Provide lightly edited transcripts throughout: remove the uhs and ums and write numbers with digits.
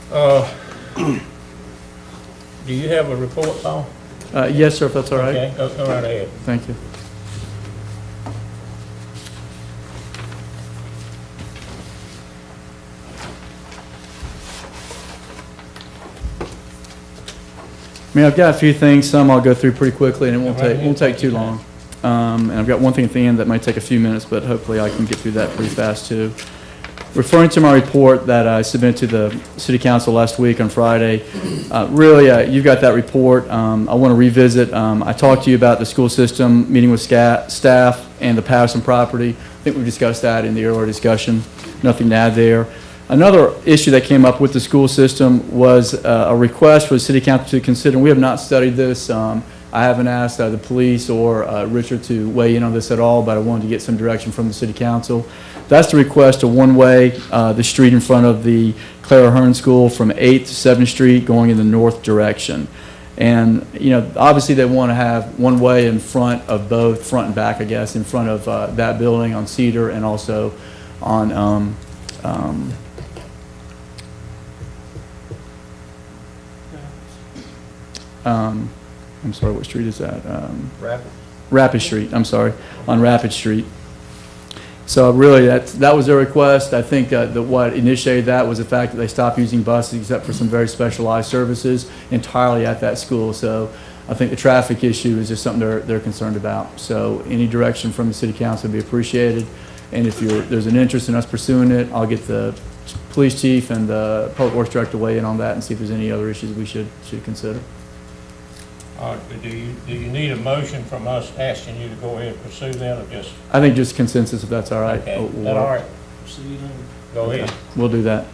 Do you have a report, Paul? Yes, sir, if that's all right. Okay, go right ahead. Thank you. I mean, I've got a few things. Some I'll go through pretty quickly, and it won't take too long. And I've got one thing at the end that might take a few minutes, but hopefully I can get through that pretty fast too. Referring to my report that I submitted to the City Council last week on Friday, really, you've got that report. I want to revisit. I talked to you about the school system, meeting with staff, and the Patterson property. I think we discussed that in the earlier discussion. Nothing to add there. Another issue that came up with the school system was a request for the City Council to consider. We have not studied this. I haven't asked the police or Richard to weigh in on this at all, but I wanted to get some direction from the City Council. That's the request to one-way the street in front of the Clara Hearn School from 8th to 7th Street going in the north direction. And, you know, obviously they want to have one way in front of both, front and back, I guess, in front of that building on Cedar and also on I'm sorry, what street is that? Rapid Street, I'm sorry, on Rapid Street. So really, that was their request. I think that what initiated that was the fact that they stopped using buses except for some very specialized services entirely at that school. So I think the traffic issue is just something they're concerned about. So any direction from the City Council would be appreciated. And if there's an interest in us pursuing it, I'll get the police chief and the public works director weigh in on that and see if there's any other issues we should consider. Do you need a motion from us asking you to go ahead and pursue that, or just? I think just consensus, if that's all right. Okay, is that all right? Go ahead. We'll do that.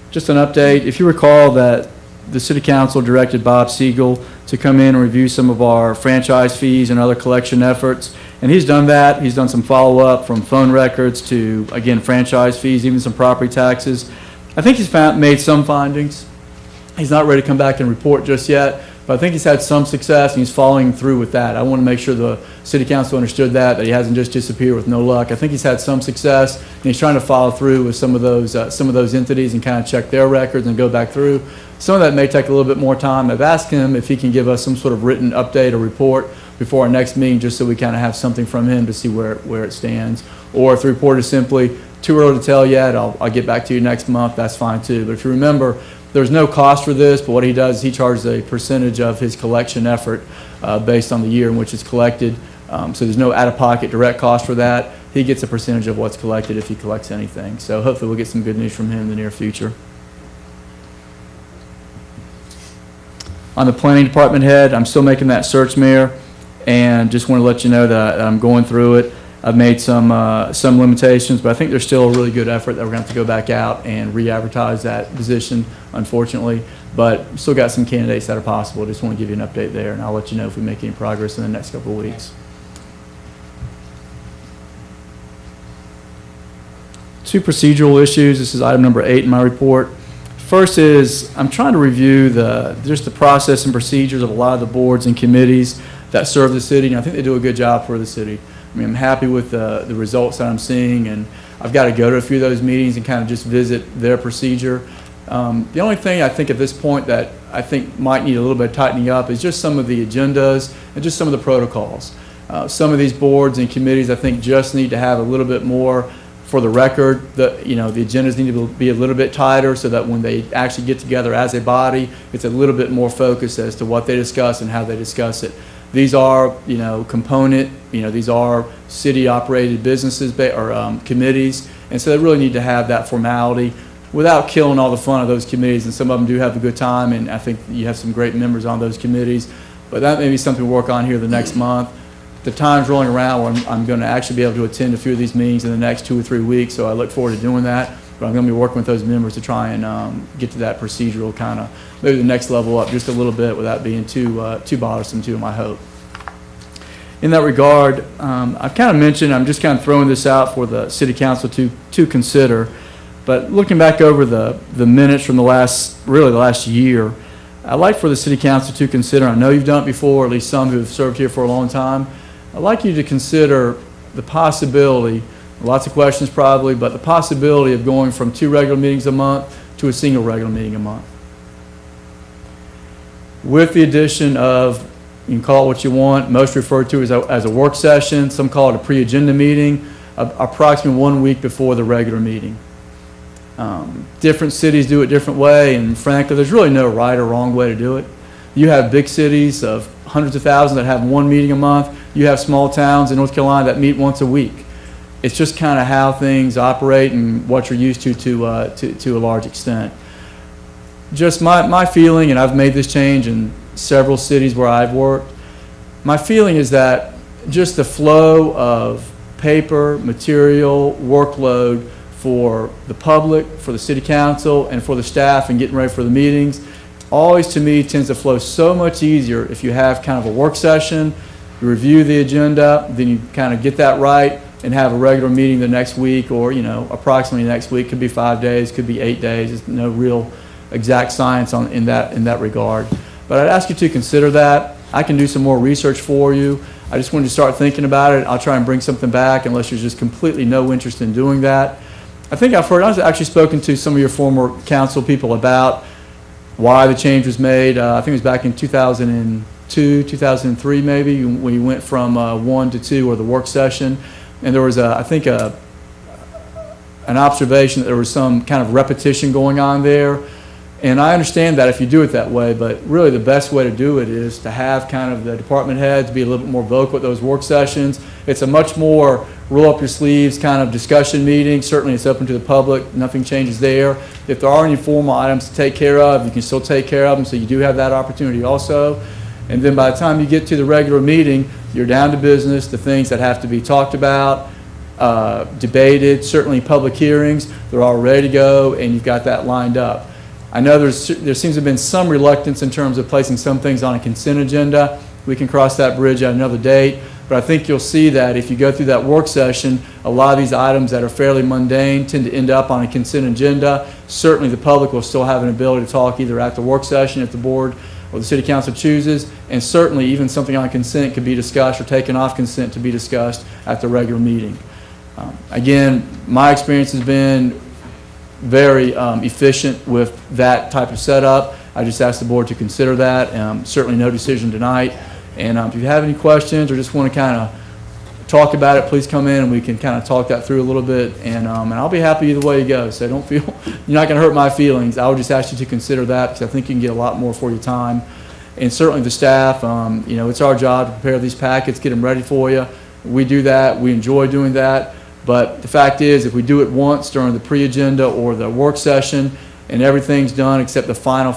Just an update. If you recall that the City Council directed Bob Siegel to come in and review some of our franchise fees and other collection efforts, and he's done that. He's done some follow-up from phone records to, again, franchise fees, even some property taxes. I think he's made some findings. He's not ready to come back and report just yet, but I think he's had some success and he's following through with that. I want to make sure the City Council understood that he hasn't just disappeared with no luck. I think he's had some success and he's trying to follow through with some of those entities and kind of check their records and go back through. Some of that may take a little bit more time. I've asked him if he can give us some sort of written update or report before our next meeting, just so we kind of have something from him to see where it stands. Or if the report is simply too early to tell yet, I'll get back to you next month, that's fine too. But if you remember, there's no cost for this, but what he does is he charges a percentage of his collection effort based on the year in which it's collected. So there's no out-of-pocket direct cost for that. He gets a percentage of what's collected if he collects anything. So hopefully we'll get some good news from him in the near future. On the planning department head, I'm still making that search, Mayor, and just want to let you know that I'm going through it. I've made some limitations, but I think there's still a really good effort that we're going to have to go back out and re-advertise that position, unfortunately. But still got some candidates that are possible. Just want to give you an update there, and I'll let you know if we make any progress in the next couple of weeks. Two procedural issues. This is item number 8 in my report. First is I'm trying to review just the process and procedures of a lot of the boards and committees that serve the city, and I think they do a good job for the city. I mean, I'm happy with the results that I'm seeing, and I've got to go to a few of those meetings and kind of just visit their procedure. The only thing I think at this point that I think might need a little bit of tightening up is just some of the agendas and just some of the protocols. Some of these boards and committees I think just need to have a little bit more for the record. The agendas need to be a little bit tighter so that when they actually get together as a body, it's a little bit more focused as to what they discuss and how they discuss it. These are, these are city-operated businesses or committees, and so they really need to have that formality without killing all the fun of those committees. And some of them do have a good time, and I think you have some great members on those committees. But that may be something to work on here the next month. The time's rolling around where I'm going to actually be able to attend a few of these meetings in the next 2 or 3 weeks, so I look forward to doing that. But I'm going to be working with those members to try and get to that procedural kind of, maybe the next level up just a little bit without being too bothersome to my hope. In that regard, I've kind of mentioned, I'm just kind of throwing this out for the City Council to consider, but looking back over the minutes from the last year, I'd like for the City Council to consider, I know you've done it before, at least some who have served here for a long time, I'd like you to consider the possibility Lots of questions probably, but the possibility of going from 2 regular meetings a month to a single regular meeting a month. With the addition of, you can call it what you want, most refer to as a work session, some call it a pre-agenda meeting, approximately 1 week before the regular meeting. Different cities do it a different way, and frankly, there's really no right or wrong way to do it. You have big cities of hundreds of thousands that have 1 meeting a month. You have small towns in North Carolina that meet once a week. It's just kind of how things operate and what you're used to a large extent. Just my feeling, and I've made this change in several cities where I've worked, my feeling is that just the flow of paper, material, workload for the public, for the city council, and for the staff and getting ready for the meetings, always to me tends to flow so much easier if you have kind of a work session, you review the agenda, then you kind of get that right and have a regular meeting the next week, or approximately next week. Could be 5 days, could be 8 days. There's no real exact science in that regard. But I'd ask you to consider that. I can do some more research for you. I just wanted to start thinking about it. I'll try and bring something back unless there's just completely no interest in doing that. I've actually spoken to some of your former council people about why the change was made. I think it was back in 2002, 2003 maybe, when we went from 1 to 2, or the work session. And there was, I think, an observation that there was some kind of repetition going on there. And I understand that if you do it that way, but really the best way to do it is to have kind of the department heads be a little bit more vocal at those work sessions. It's a much more roll up your sleeves kind of discussion meeting. Certainly it's open to the public. Nothing changes there. If there are any formal items to take care of, you can still take care of them, so you do have that opportunity also. And then by the time you get to the regular meeting, you're down to business, the things that have to be talked about, debated, certainly public hearings, they're all ready to go, and you've got that lined up. I know there seems to have been some reluctance in terms of placing some things on a consent agenda. We can cross that bridge at another date, but I think you'll see that if you go through that work session, a lot of these items that are fairly mundane tend to end up on a consent agenda. Certainly the public will still have an ability to talk either at the work session if the board or the city council chooses, and certainly even something on consent could be discussed or taken off consent to be discussed at the regular meeting. Again, my experience has been very efficient with that type of setup. I just ask the board to consider that. Certainly no decision tonight. And if you have any questions or just want to kind of talk about it, please come in and we can kind of talk that through a little bit. And I'll be happy either way you go. So don't feel, you're not going to hurt my feelings. I would just ask you to consider that because I think you can get a lot more for your time. And certainly the staff, it's our job to prepare these packets, get them ready for you. We do that. We enjoy doing that. But the fact is, if we do it once during the pre-agenda or the work session and everything's done except the final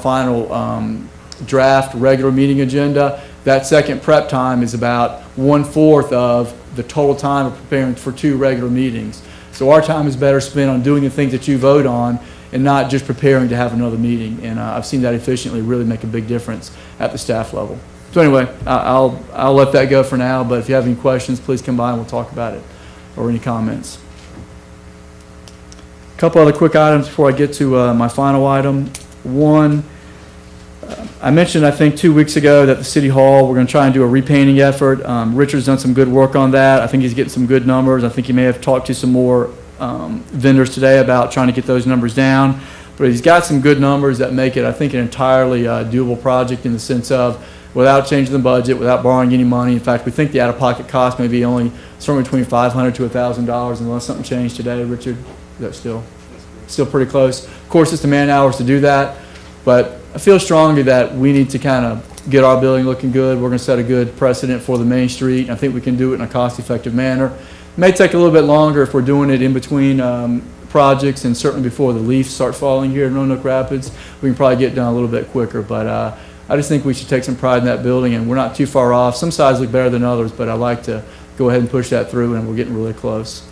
draft regular meeting agenda, that second prep time is about 1/4 of the total time of preparing for 2 regular meetings. So our time is better spent on doing the things that you vote on and not just preparing to have another meeting. And I've seen that efficiently really make a big difference at the staff level. So anyway, I'll let that go for now, but if you have any questions, please come by and we'll talk about it. Or any comments. A couple other quick items before I get to my final item. One, I mentioned I think 2 weeks ago that the City Hall, we're going to try and do a repainting effort. Richard's done some good work on that. I think he's getting some good numbers. I think he may have talked to some more vendors today about trying to get those numbers down. But he's got some good numbers that make it, I think, an entirely doable project in the sense of without changing the budget, without borrowing any money. In fact, we think the out-of-pocket cost may be only somewhere between $500 to $1,000 unless something changed today. Richard, is that still pretty close? Of course, it's the man hours to do that, but I feel strongly that we need to kind of get our building looking good. We're going to set a good precedent for the Main Street. I think we can do it in a cost-effective manner. It may take a little bit longer if we're doing it in between projects, and certainly before the leaves start falling here in Roanoke Rapids. We can probably get it done a little bit quicker, but I just think we should take some pride in that building, and we're not too far off. Some sides look better than others, but I like to go ahead and push that through, and we're getting really close.